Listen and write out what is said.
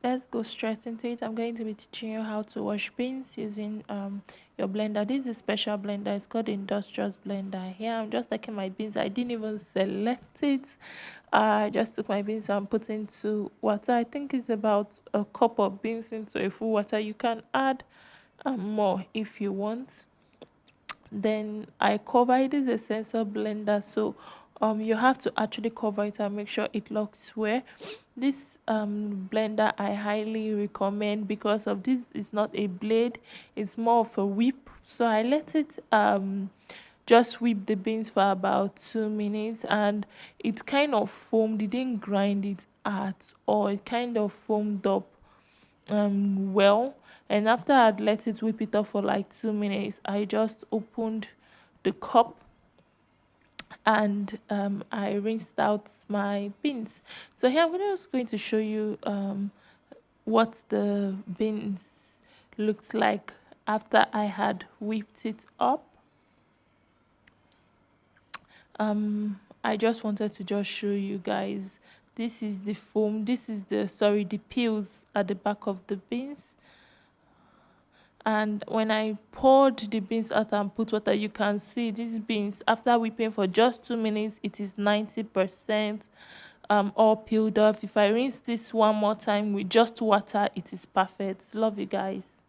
let's go straight into it. I'm going to be teaching you how to wash beans using your blender. This is a special blender. It's called industrial blender. Here I'm just taking my beans. I didn't even select it. I just took my beans and put into water. I think it's about a cup of beans into a full water. You can add more if you want. Then I cover it. Is a sensor blender, so you have to actually cover it and make sure it locks well. This blender I highly recommend because of this is not a blade, it's more of a whip. So I let it just whip the beans for about 2 minutes, and it kind of foamed. It didn't grind it at all, it kind of foamed up well. And after I'd let it whip it up for like 2 minutes, I just opened the cup and I rinsed out my beans. So here I'm just going to show you what the beans looked like after I had whipped it up. I just wanted to just show you guys. This is the foam, this is the the peels at the back of the beans. And when I poured the beans out and put water, you can see these beans after whipping for just 2 minutes, it is 90% all peeled off. If I rinse this one more time with just water, it is perfect. Love you guys.